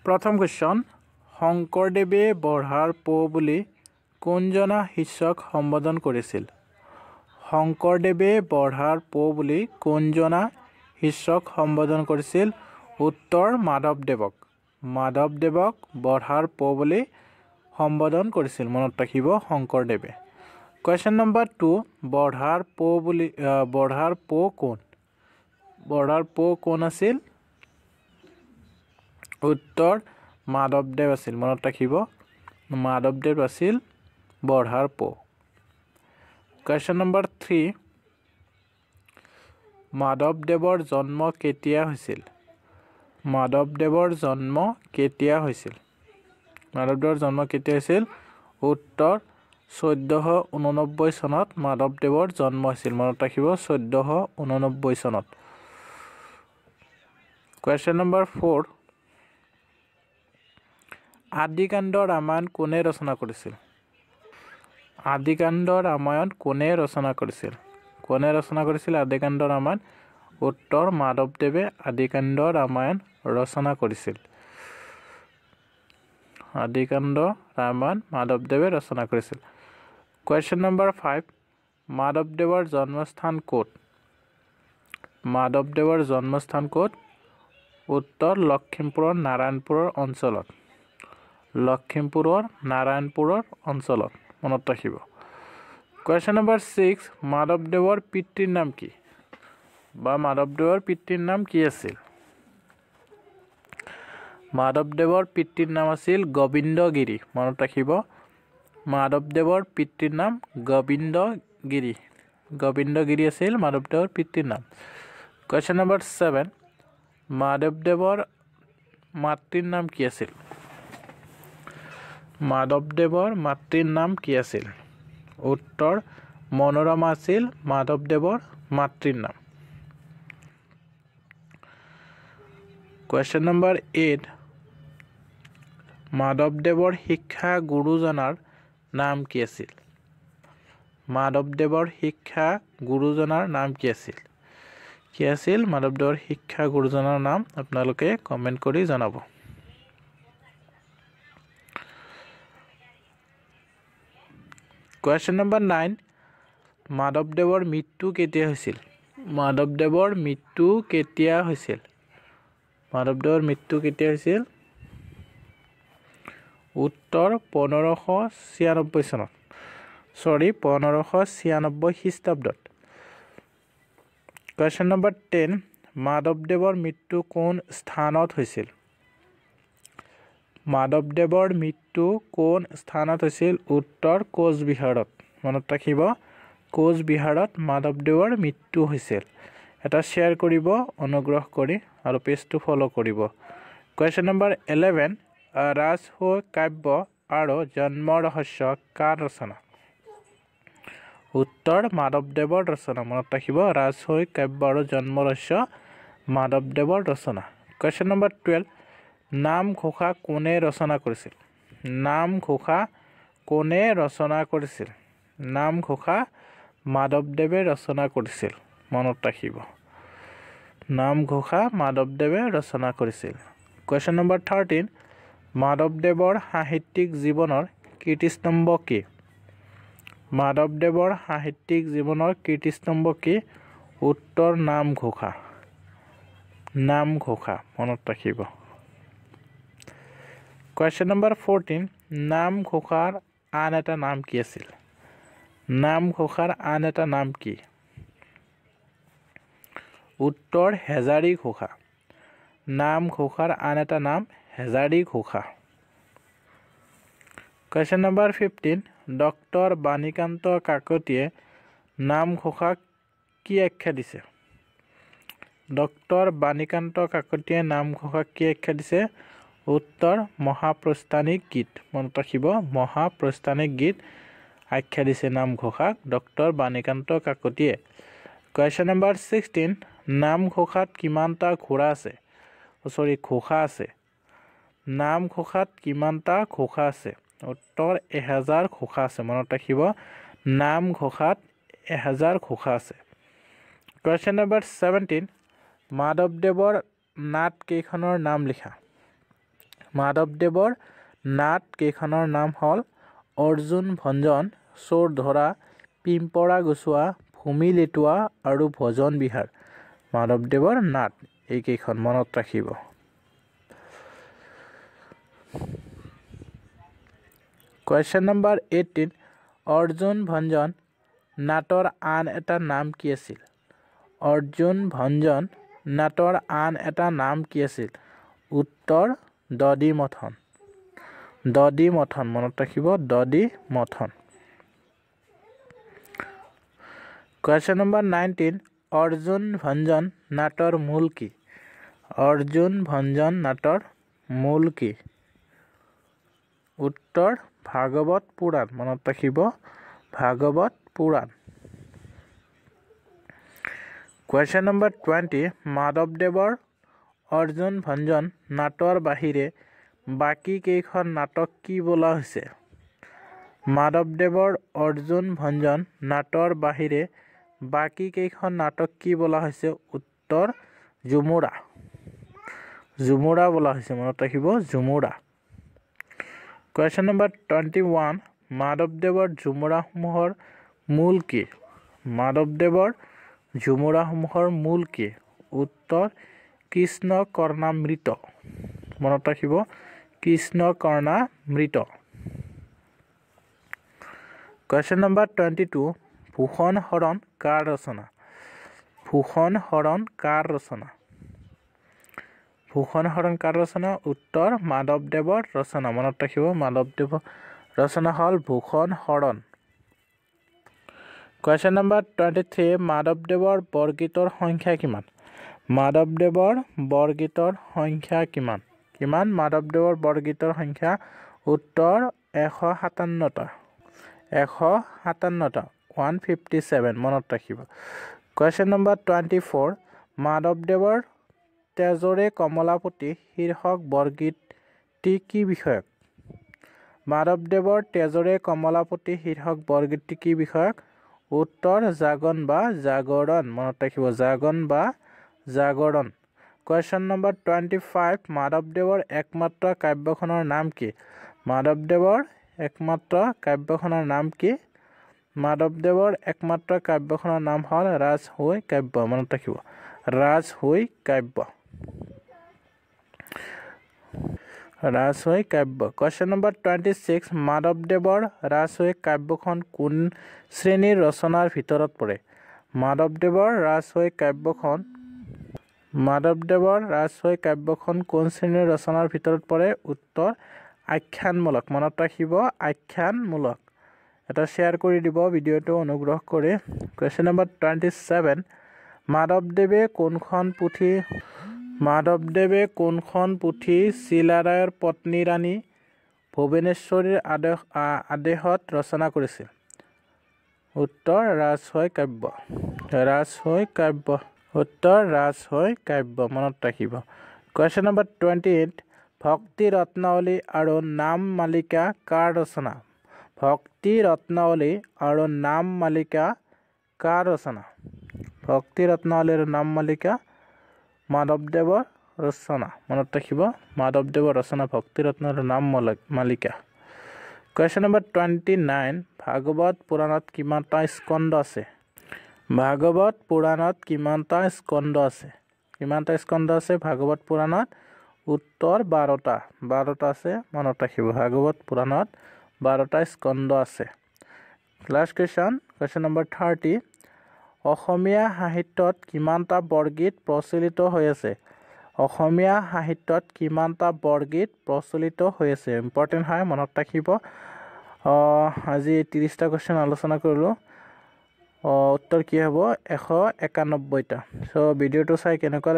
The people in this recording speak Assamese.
প্ৰথম কোৱেশ্চন শংকৰদেৱে বঢ়াৰ পো বুলি কোনজনা শিষ্যক সম্বোধন কৰিছিল শংকৰদেৱে বঢ়াৰ পো বুলি কোনজনা শিষ্যক সম্বোধন কৰিছিল উত্তৰ মাধৱদেৱক বঢ়াৰ পো বুলি সম্বোধন কৰিছিল মনত ৰাখিব শংকৰদেৱে কোৱেশ্চন নম্বৰ 2 বঢ়াৰ পো কোন আছিল উত্তৰ মাধৱদেৱ আছিল মনত ৰাখিব মাধৱদেৱ আছিল বঢ়াৰ পো কোৱেশ্চন নম্বৰ 3 মাধৱদেৱৰ জন্ম কেতিয়া হৈছিল উত্তৰ 1489 চনত মাধৱদেৱৰ জন্ম হৈছিল মনত ৰাখিব 1489 চনত কোৱেশ্চন নম্বৰ 4 আদিকাণ্ড ৰামায়ণ কোনে ৰচনা কৰিছিল আদিকাণ্ড ৰামায়ণ উত্তৰ মাধৱদেৱে আদিকাণ্ড ৰামায়ণ ৰচনা কৰিছিল কোৱেশ্চন নম্বৰ 5 মাধৱদেৱৰ জন্মস্থান ক'ত উত্তৰ লখিমপুৰৰ নাৰায়ণপুৰৰ অঞ্চলত মনত ৰাখিব কোৱেশ্চন নম্বৰ 6 মাধৱদেৱৰ পিতৃৰ নাম কি আছিল মাধৱদেৱৰ পিতৃৰ নাম আছিল গোবিন্দগিৰি মনত ৰাখিব মাধৱদেৱৰ পিতৃৰ নাম গোবিন্দগিৰি আছিল মাধৱদেৱৰ পিতৃৰ নাম কোৱেশ্চন নম্বৰ 7 মাধৱদেৱৰ মাতৃৰ নাম কি আছিল উত্তৰ মনোৰমা আছিল মাধৱদেৱৰ মাতৃৰ নাম কোৱেশ্চন নম্বৰ 8 মাধৱদেৱৰ শিক্ষা গুৰুজনাৰ নাম কি আছিল মাধৱদেৱৰ শিক্ষা গুৰুজনাৰ নাম আপোনালোকে কমেন্ট কৰি জনাব কোৱেশ্চন নম্বৰ 9 মাধৱদেৱৰ মৃত্যু কেতিয়া হৈছিল উত্তৰ 1596 খ্ৰীষ্টাব্দত কোৱেশ্চন নম্বৰ 10 মাধৱদেৱৰ মৃত্যু কোন স্থানত হৈছিল উত্তৰ কোচবিহাৰত মনত ৰাখিব কোচবিহাৰত মাধৱদেৱৰ মৃত্যু হৈছিল এটা শ্বেয়াৰ কৰিব অনুগ্ৰহ কৰি আৰু পেজটো ফলো কৰিব কোৱেশ্চন নম্বৰ 11 ৰাজসূয় কাব্য আৰু জন্ম ৰহস্য কাৰ ৰচনা উত্তৰ মাধৱদেৱৰ ৰচনা মনত ৰাখিব ৰাজসূয় কাব্য আৰু জন্ম ৰহস্য মাধৱদেৱৰ ৰচনা কোৱেশ্চন নম্বৰ 12 নামঘোষা কোনে ৰচনা কৰিছিল নামঘোষা মাধৱদেৱে ৰচনা কৰিছিল মনত ৰাখিব কোৱেশ্চন নম্বৰ 13 মাধৱদেৱৰ সাহিত্যিক জীৱনৰ কীৰ্তিস্তম্ভ কি উত্তৰ নামঘোষা মনত ৰাখিব কোৱেশ্চন নম্বৰ 14 নামঘোষাৰ আন এটা নাম কি উত্তৰ হেজাৰী ঘোষা নামঘোষাৰ আন এটা নাম হেজাৰী ঘোষা কোৱেশ্চন নম্বৰ 15 ডক্টৰ বাণীকান্ত কাকতিয়ে নামঘোষাক কি আখ্যা দিছে উত্তৰ মহাপ্ৰস্থানিক গীত মনত ৰাখিব মহাপ্ৰস্থানিক গীত আখ্যা দিছে নামঘোষাক ডক্টৰ বাণীকান্ত কাকতিয়ে কোৱেশ্চন নম্বৰ 16 নামঘোষাত কিমানটা ঘোষা আছে নামঘোষাত কিমানটা ঘোষা আছে উত্তৰ 1000 ঘোষা আছে মনত ৰাখিব নামঘোষাত 1000 ঘোষা আছে কোৱেশ্চন নম্বৰ 17 মাধৱদেৱৰ নাট কেইখনৰ নাম লিখা মাধৱদেৱৰ নাট কেইখনৰ নাম হ'ল অৰ্জুন ভঞ্জন, চোৰ ধৰা, পিম্পৰা গুচোৱা, ভূমি লেটোৱা আৰু ভজন বিহাৰ। মাধৱদেৱৰ নাট এইকেইখন মনত ৰাখিব। Question number 18. অৰ্জুন ভঞ্জন নাটৰ আন এটা নাম কি আছিল? অৰ্জুন ভঞ্জন নাটৰ আন এটা নাম কি আছিল? উত্তৰ দধি মথন। দধি মথন মনত ৰাখিব, দধি মথন। Question number 19. অৰ্জুন ভঞ্জন নাটৰ মূল কি? অৰ্জুন ভঞ্জন নাটৰ মূল কি? উত্তৰ ভাগৱত পুৰাণ মনত ৰাখিব, ভাগৱত পুৰাণ। Question number 20. মাধৱদেৱৰ অৰ্জুন ভঞ্জন নাটৰ বাহিৰে বাকী কেইখন নাটক কি বোলা হৈছে? মাধৱদেৱৰ অৰ্জুন ভঞ্জন নাটৰ বাহিৰে বাকী কেইখন নাটক কি বোলা হৈছে? উত্তৰ ঝুমুৰা। ঝুমুৰা বোলা হৈছে মনত ৰাখিব, ঝুমুৰা। Question number 21. মাধৱদেৱৰ ঝুমুৰাসমূহৰ মূল কি? মাধৱদেৱৰ ঝুমুৰাসমূহৰ মূল কি? উত্তৰ কৃষ্ণ কৰ্ণামৃত মনত ৰাখিব, কৃষ্ণ কৰ্ণামৃত। Question number 22. ভূষণ হৰণ কাৰ ৰচনা? ভূষণ হৰণ কাৰ ৰচনা? ভূষণ হৰণ কাৰ ৰচনা? উত্তৰ মাধৱদেৱৰ ৰচনা মনত ৰাখিব, মাধৱদেৱৰ ৰচনা হ'ল ভূষণ হৰণ। Question number 23. মাধৱদেৱৰ বৰগীতৰ সংখ্যা কিমান? মাধৱদেৱৰ বৰগীতৰ সংখ্যা কিমান? কিমান মাধৱদেৱৰ বৰগীতৰ সংখ্যা? উত্তৰ 157টা। 157টা, 157 মনত ৰাখিব। Question number 24. মাধৱদেৱৰ তেজৰে কমলাপতি শীৰ্ষক বৰগীতটি কি বিষয়ক? মাধৱদেৱৰ তেজৰে কমলাপতি শীৰ্ষক বৰগীতটি কি বিষয়ক? উত্তৰ জাগন বা জাগৰণ মনত ৰাখিব, জাগন বা জাগৰণ। Question number 25. মাধৱদেৱৰ একমাত্ৰ কাব্যখনৰ নাম কি? মাধৱদেৱৰ একমাত্ৰ কাব্যখনৰ নাম কি? মাধৱদেৱৰ একমাত্ৰ কাব্যখনৰ নাম হ'ল ৰাজহৈ কাব্য মনত ৰাখিব, ৰাজহৈ কাব্য। ৰাজহৈ কাব্য। Question number 26. মাধৱদেৱৰ ৰাজহৈ কাব্যখন কোন শ্ৰেণীৰ ৰচনাৰ ভিতৰত পৰে? মাধৱদেৱৰ ৰাজহৈ কাব্যখন কোন শ্ৰেণীৰ ৰচনাৰ ভিতৰত পৰে? উত্তৰ আখ্যানমূলক মনত ৰাখিব, আখ্যানমূলক। এটা শ্বেয়াৰ কৰি দিব ভিডিঅ'টো অনুগ্ৰহ কৰি। Question number 27. মাধৱদেৱে কোনখন পুথি চিলাৰায়ৰ পত্নী ৰাণী ভুৱনেশ্বৰীৰ আদেশত ৰচনা কৰিছিল? উত্তৰ ৰাজহৈ কাব্য, ৰাজহৈ কাব্য। উত্তৰ ৰাজহৈ কাব্য মনত ৰাখিব। Question number 28. ভক্তি ৰত্নাৱলী আৰু নাম মালিকা কাৰ ৰচনা? ভক্তি ৰত্নাৱলী আৰু নাম মালিকা কাৰ ৰচনা? ভক্তি ৰত্নাৱলী আৰু নাম মালিকা মাধৱদেৱৰ ৰচনা মনত ৰাখিব, মাধৱদেৱৰ ৰচনা ভক্তি ৰত্ন আৰু নাম মালিকা। Question number 29. ভাগৱত পুৰাণত কিমানটা স্কন্ধ আছে? ভাগৱত পুৰাণত কিমানটা স্কন্ধ আছে? কিমানটা স্কন্ধ আছে ভাগৱত পুৰাণত? উত্তৰ 12টা। 12টা আছে মনত ৰাখিব, ভাগৱত পুৰাণত 12টা স্কন্ধ আছে। Last question. Question number 30. অসমীয়া সাহিত্যত কিমানটা বৰগীত প্ৰচলিত হৈ আছে? অসমীয়া সাহিত্যত কিমানটা বৰগীত প্ৰচলিত হৈ আছে? ইম্পৰ্টেণ্ট হয় মনত ৰাখিব। আজি 30টা কুৱেশ্যন আলোচনা কৰিলোঁ। উত্তৰ কি হ'ব? 191টা। চ' ভিডিঅ'টো চাই কেনেকুৱা